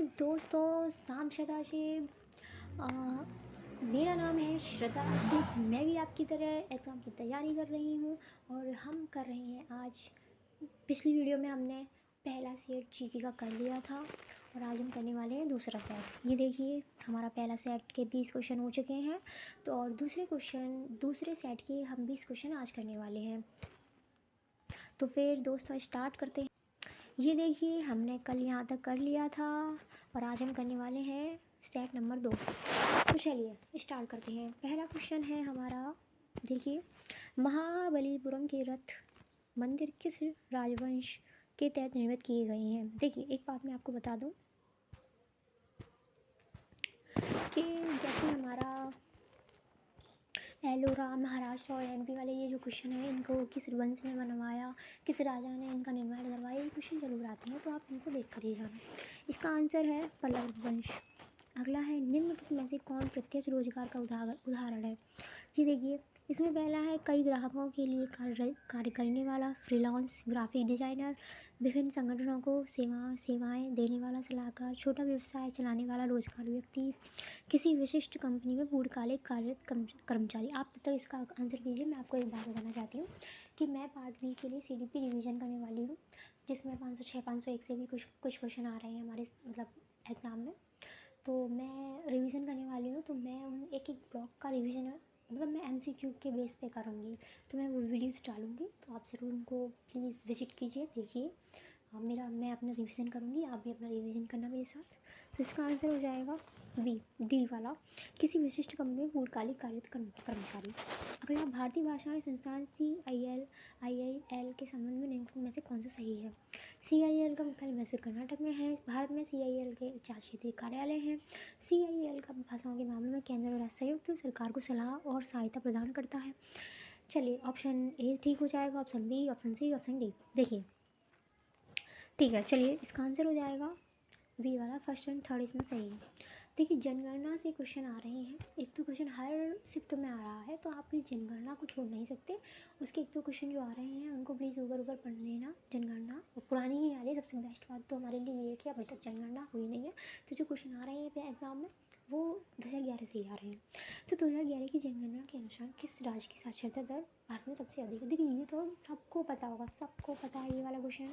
नमस्कार दोस्तों, शाम सदाशिव। अ, मेरा नाम है श्रद्धा राजपूत। मैं भी आपकी तरह एग्ज़ाम की तैयारी कर रही हूँ और हम कर रहे हैं आज। पिछली वीडियो में हमने पहला सेट जीके का कर लिया था और आज हम करने वाले हैं दूसरा सेट। ये देखिए, हमारा पहला सेट के 20 क्वेश्चन हो चुके हैं, तो और दूसरे सेट के हम 20 क्वेश्चन आज करने वाले हैं। तो फिर दोस्तों स्टार्ट करते हैं। ये देखिए, हमने कल यहाँ तक कर लिया था और आज हम करने वाले हैं सेट नंबर 2। तो चलिए स्टार्ट करते हैं। पहला क्वेश्चन है हमारा, देखिए, महाबलीपुरम के रथ मंदिर किस राजवंश के तहत निर्मित किए गए हैं। देखिए, एक बात मैं आपको बता दूं कि जैसे हमारा एलोरा, महाराष्ट्र और एमपी वाले ये जो क्वेश्चन है, इनको किस वंश ने बनवाया, किस राजा ने इनका निर्माण करवाया, ये क्वेश्चन जरूर आते हैं, तो आप इनको देख कर ही जाना। इसका आंसर है पल्लव वंश। अगला है, निम्नलिखित में से कौन प्रत्यक्ष रोजगार का उदाहरण है। जी देखिए, इसमें पहला है कई ग्राहकों के लिए कार्य करने वाला फ्रीलांस ग्राफिक डिजाइनर, विभिन्न संगठनों को सेवाएं देने वाला सलाहकार, छोटा व्यवसाय चलाने वाला रोजगार व्यक्ति, किसी विशिष्ट कंपनी में पूर्णकालिक कार्यरत कर्मचारी। आप तब तक इसका आंसर दीजिए। मैं आपको एक बात बताना चाहती हूँ कि मैं पार्ट बी के लिए सीडीपी रिवीजन करने वाली हूँ, जिसमें 506 501 से भी कुछ क्वेश्चन आ रहे हैं हमारे मतलब एग्ज़ाम में। तो मैं रिवीजन करने वाली हूँ, तो मैं उन एक ब्लॉक का रिवीजन मतलब मैं एमसीक्यू के बेस पे करूँगी, तो मैं वो वीडियोस डालूँगी, तो आप ज़रूर उनको प्लीज़ विजिट कीजिए, देखिए। मैं अपना रिवीजन करूँगी, आप भी अपना रिवीजन करना मेरे साथ। तो इसका आंसर हो जाएगा डी वाला, किसी विशिष्ट कंपनी में पूर्णकालिक कार्यरत कर्मचारी। अगला, भारतीय भाषाएं संस्थान CIL के संबंध में निम्नलिखित में से कौन सा सही है। CIL का मुख्यालय मैसूर कर्नाटक में है। भारत में CIL के 4 क्षेत्रीय कार्यालय हैं। CIL का भाषाओं के मामले में केंद्र और राज्य संयुक्त सरकार को सलाह और सहायता प्रदान करता है। चलिए, ऑप्शन ए ठीक हो जाएगा, option B, option C, option D. देखिए, ठीक है, चलिए इसका आंसर हो जाएगा बी वाला, फर्स्ट एंड थर्ड इसमें सही है। देखिए, जनगणना से क्वेश्चन आ रहे हैं। एक तो क्वेश्चन हर शिफ्ट में आ रहा है, तो आप प्लीज़ जनगणना को छोड़ नहीं सकते। उसके एक दो क्वेश्चन जो आ रहे हैं उनको प्लीज़ ऊपर पढ़ लेना। जनगणना और पुरानी ही आ रही है। सबसे बेस्ट बात तो हमारे लिए ये है कि अभी तक जनगणना हुई नहीं है, तो जो क्वेश्चन आ रहे हैं एग्ज़ाम में वो 2011 से ही आ रहे हैं। तो 2011 की जनगणना के अनुसार किस राज्य की साक्षरता दर भारत में सबसे अधिक है। देखिए, ये तो सबको पता होगा, सबको पता है ये वाला क्वेश्चन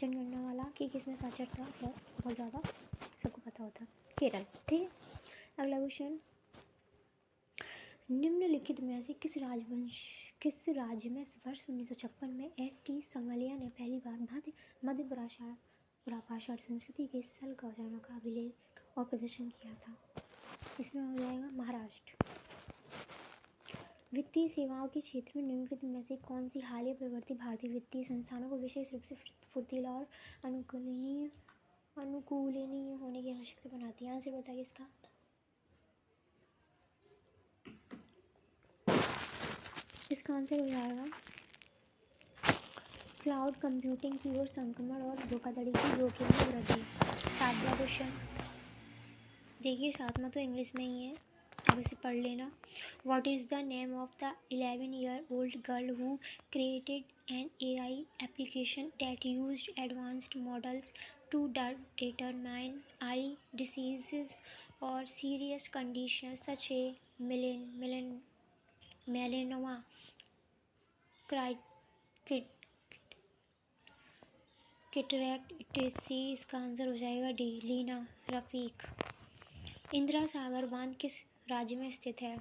जनगणना वाला, कि किसमें साक्षरता है बहुत ज़्यादा, सबको पता होता है, केरल। ठीक है, अगला क्वेश्चन, निम्नलिखित में से किस राज्य में वर्ष 1956 में ST संगलिया ने पहली बार मध्य भाषा और संस्कृति के सल का अभिलेख और प्रदर्शन किया था। इसमें हो जाएगा महाराष्ट्र। वित्तीय सेवाओं के क्षेत्र में निम्नलिखित में से कौन सी हालिया प्रवृत्ति भारतीय वित्तीय संस्थानों को विशेष रूप से फुर्तीला और अनुकूलनीय होने की आवश्यकता बनाती है। आंसर बताइए इसका। इसका आंसर हो जाएगा क्लाउड कंप्यूटिंग की ओर संक्रमण और धोखाधड़ी की जोखिम में वृद्धि। 7वां क्वेश्चन, देखिए 7वां तो इंग्लिश में ही है, अब इसे पढ़ लेना। What is the name of the 11-year-old girl who created an AI application that used advanced models to determine eye diseases or serious conditions such as melanoma, cataract, टेसी। इसका आंसर हो जाएगा डी, लीना रफ़ीक। इंदिरा सागर बांध किस राज्य में स्थित है।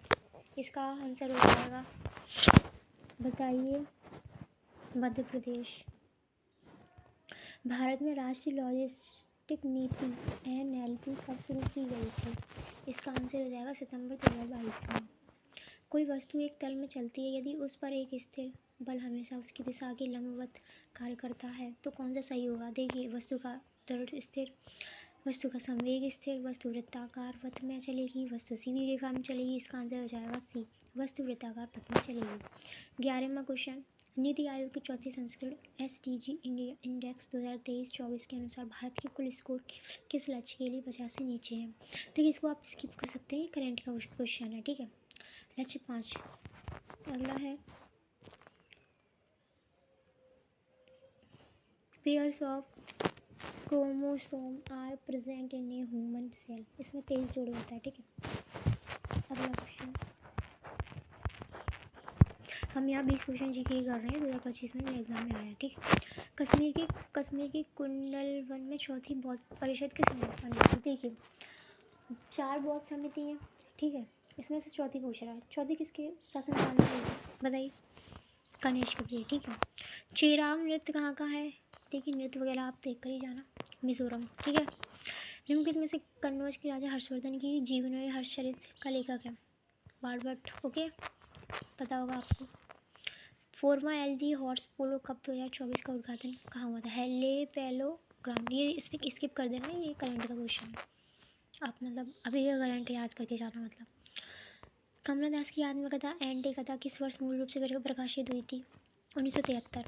इसका आंसर हो जाएगा, बताइए, मध्य प्रदेश। भारत में राष्ट्रीय लॉजिस्टिक नीति NLP कब शुरू की गई थी। इसका आंसर हो जाएगा सितंबर 2022 में। कोई वस्तु एक तल में चलती है, यदि उस पर एक स्थिर बल हमेशा उसकी दिशा के लंबवत कार्य करता है तो कौन सा सही होगा। देखिए, वस्तु का त्वरण स्थिर, वस्तु का संवेग स्थिर, वस्तु वृत्ताकार पथ में चलेगी, वस्तु सीधी रेखा में चलेगी। इसका आंसर हो जाएगा सी, वस्तु वृत्ताकार पथ में चलेगी। 11वां क्वेश्चन, नीति आयोग के चौथे संस्करण SDG इंडिया इंडेक्स 2023-24 के अनुसार भारत की कुल स्कोर किस लक्ष्य के लिए 50 से नीचे है। देखिए, इसको आप स्किप कर सकते हैं, करंट का क्वेश्चन है, ठीक है। लक्ष्य 5। अगला है pairs of chromosome are present in a human cell. इसमें 23 जोड़े होता है, ठीक है। अगला क्वेश्चन, हम यहाँ 20 क्वेश्चन जी के कर रहे हैं, 2025 में एग्जाम में आया, ठीक है। कश्मीर की कुंडलवन में चौथी बौद्ध परिषद किसने बनाई? देखिए 4 बौद्ध समिति हैं, ठीक है, इसमें से चौथी पूछ रहा है। चौथी किसके शासनकाल में हुई थी? बताइए। कनिष्क की, ठीक है। चेराम नृत्य कहाँ का है? देखिए नृत्य वगैरह आप देख कर ही जाना, मिजोरम, ठीक है। निम्नलिखित में से कन्नौज के राजा हर्षवर्धन की जीवनी हर्षचरित का लेखक है? बाणभट्ट, ओके, पता होगा आपको। फोर्मा एलजी हॉर्स पोलो कप 2024 का उद्घाटन कहाँ हुआ था? हेले पेलो ग्राउंड। ये इसमें स्किप कर देना, ये करंट का क्वेश्चन है, आप मतलब अभी का करंट याद करके जाना। मतलब कमला दास की आत्मकथा एंटी कथा किस वर्ष मूल रूप से प्रकाशित हुई थी? 1973।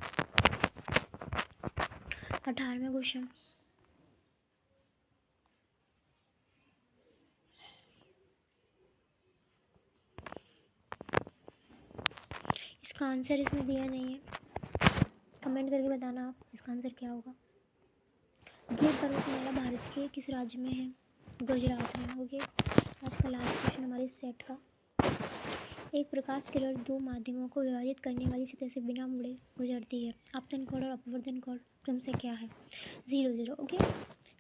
18वां क्वेश्चन, इसका आंसर इसमें दिया नहीं है, कमेंट करके बताना आप इसका आंसर क्या होगा। गिर पर्वतमाला भारत के किस राज्य में है? गुजरात में, ओके। आज का लास्ट क्वेश्चन हमारे सेट का, एक प्रकाश किरण 2 माध्यमों को विभाजित करने वाली सतह से बिना मुड़े गुजरती है। आपतन कोण और अपवर्तन कोण क्रम से क्या है? 0 0, ओके।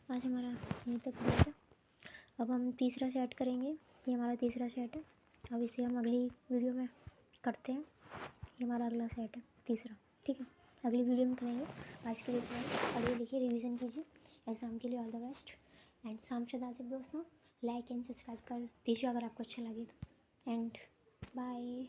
आज हमारा यहीं तक हुआ था। अब हम तीसरा सेट करेंगे, ये हमारा तीसरा सेट है। अब इसे हम अगली वीडियो में करते हैं, ये हमारा अगला सेट है तीसरा, ठीक है। अगली वीडियो में करेंगे। आज के लिए पढ़िए लिखिए, रिवीजन कीजिए एग्ज़ाम के लिए। ऑल द बेस्ट एंड शाम सदासिव दोस्तों, लाइक एंड सब्सक्राइब कर दीजिए अगर आपको अच्छा लगे तो। And bye.